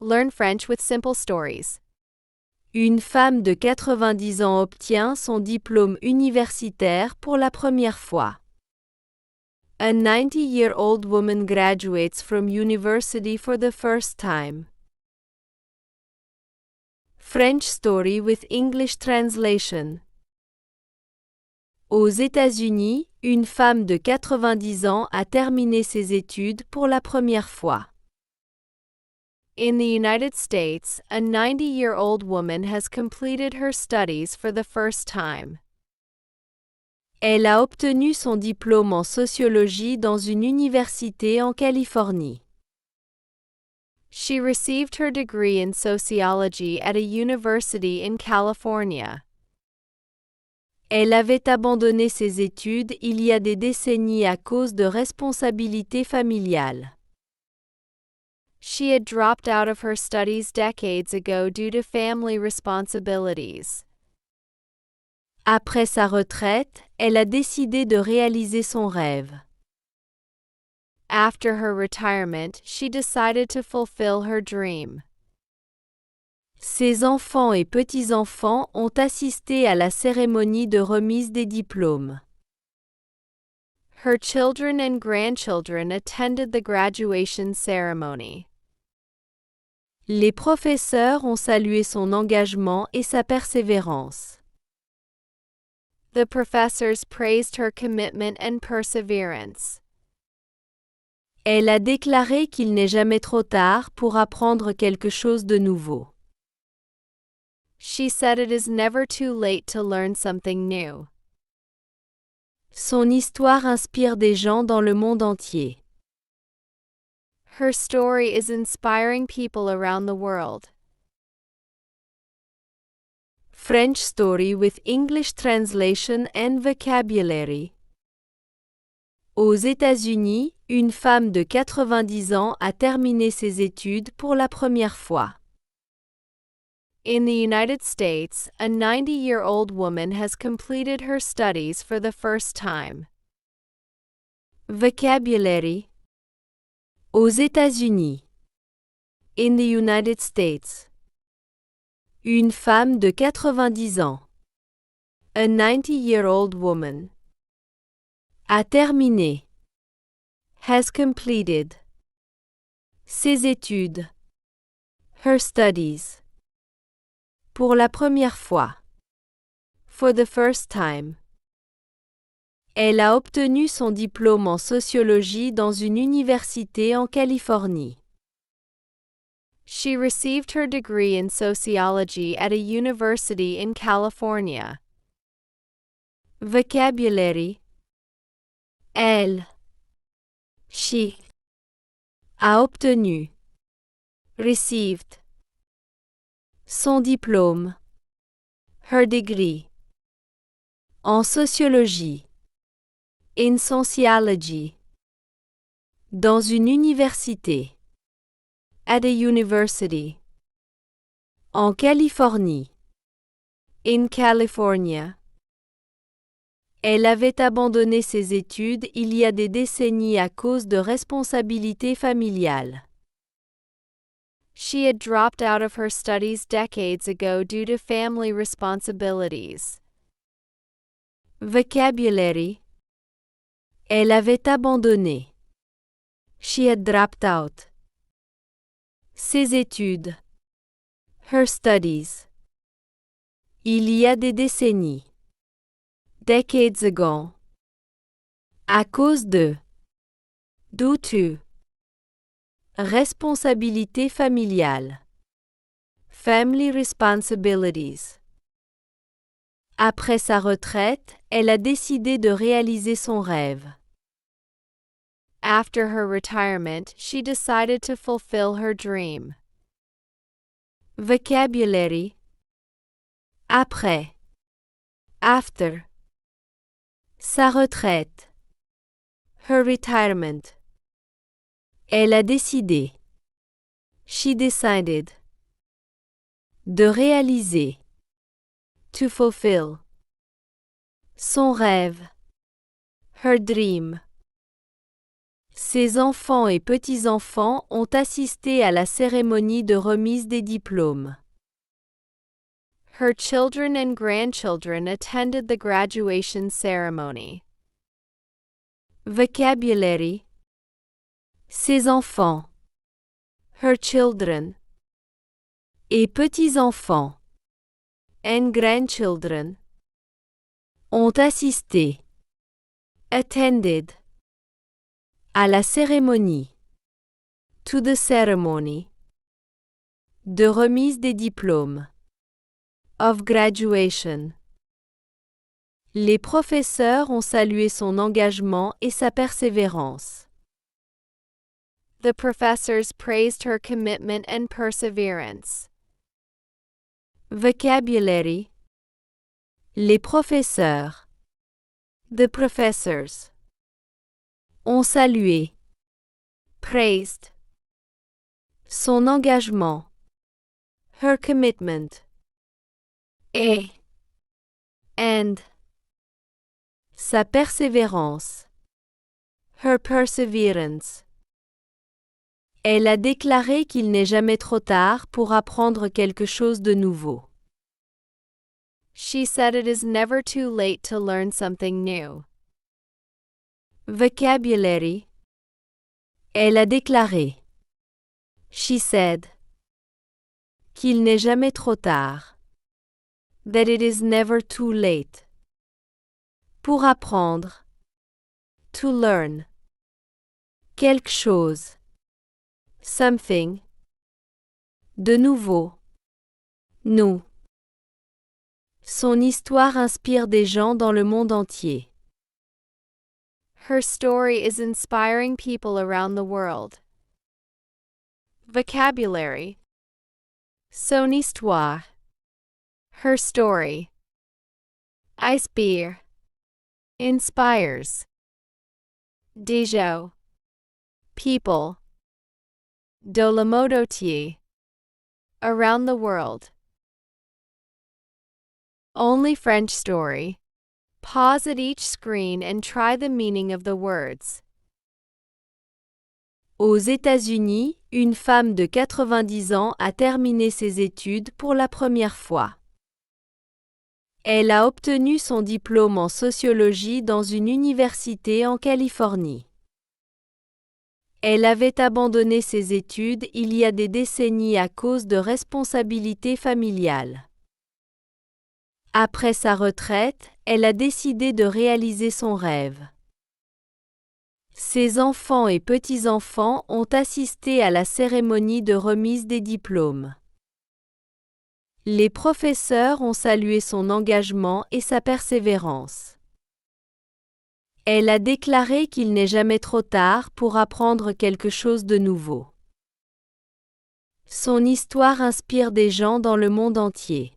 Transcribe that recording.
Learn French with simple stories. Une femme de 90 ans obtient son diplôme universitaire pour la première fois. A 90-year-old woman graduates from university for the first time. French story with English translation. Aux États-Unis, une femme de 90 ans a terminé ses études pour la première fois. In the United States, a 90-year-old woman has completed her studies for the first time. Elle a obtenu son diplôme en sociologie dans une université en Californie. She received her degree in sociology at a university in California. Elle avait abandonné ses études il y a des décennies à cause de responsabilités familiales. She had dropped out of her studies decades ago due to family responsibilities. Après sa retraite, elle a décidé de réaliser son rêve. After her retirement, she decided to fulfill her dream. Ses enfants et petits-enfants ont assisté à la cérémonie de remise des diplômes. Her children and grandchildren attended the graduation ceremony. Les professeurs ont salué son engagement et sa persévérance. The professors praised her commitment and perseverance. Elle a déclaré qu'il n'est jamais trop tard pour apprendre quelque chose de nouveau. She said it is never too late to learn something new. Son histoire inspire des gens dans le monde entier. Her story is inspiring people around the world. French story with English translation and vocabulary. Aux États-Unis, une femme de 90 ans a terminé ses études pour la première fois. In the United States, a 90-year-old woman has completed her studies for the first time. Vocabulary. Aux États-Unis. In the United States. Une femme de 90 ans. A 90-year-old woman. A terminé. Has completed. Ses études. Her studies. Pour la première fois. For the first time. Elle a obtenu son diplôme en sociologie dans une université en Californie. She received her degree in sociology at a university in California. Vocabulary. Elle. She. A obtenu. Received. Son diplôme. Her degree. En sociologie. In sociology. Dans une université. At a university. En Californie. In California. Elle avait abandonné ses études il y a des décennies à cause de responsabilités familiales. She had dropped out of her studies decades ago due to family responsibilities. Vocabulary. Elle avait abandonné. She had dropped out. Ses études. Her studies. Il y a des décennies. Decades ago. À cause de. Due to. Responsabilité familiale. Family responsibilities. Après sa retraite, elle a décidé de réaliser son rêve. After her retirement, she decided to fulfill her dream. Vocabulary. Après. After. Sa retraite. Her retirement. Elle a décidé. She decided. De réaliser. To fulfill. Son rêve. Her dream. Ses enfants et petits-enfants ont assisté à la cérémonie de remise des diplômes. Her children and grandchildren attended the graduation ceremony. Vocabulary. Ses enfants. Her children. Et petits-enfants. And grandchildren. Ont assisté. Attended. À la cérémonie. To the ceremony. De remise des diplômes. Of graduation. Les professeurs ont salué son engagement et sa persévérance. The professors praised her commitment and perseverance. Vocabulary. Les professeurs. The professors. Ont salué. Praised. Son engagement. Her commitment. Et. And. Sa persévérance. Her perseverance. Elle a déclaré qu'il n'est jamais trop tard pour apprendre quelque chose de nouveau. She said it is never too late to learn something new. Vocabulary. Elle a déclaré. She said. Qu'il n'est jamais trop tard. That it is never too late. Pour apprendre. To learn. Quelque chose. Something. De nouveau. Nous. Son histoire inspire des gens dans le monde entier. Her story is inspiring people around the world. Vocabulary. Son histoire. Her story. Inspire. Inspires. Dejo. People. Dolomodotie. Around the world. Only French story. Pause at each screen and try the meaning of the words. Aux États-Unis, une femme de 90 ans a terminé ses études pour la première fois. Elle a obtenu son diplôme en sociologie dans une université en Californie. Elle avait abandonné ses études il y a des décennies à cause de responsabilités familiales. Après sa retraite, elle a décidé de réaliser son rêve. Ses enfants et petits-enfants ont assisté à la cérémonie de remise des diplômes. Les professeurs ont salué son engagement et sa persévérance. Elle a déclaré qu'il n'est jamais trop tard pour apprendre quelque chose de nouveau. Son histoire inspire des gens dans le monde entier.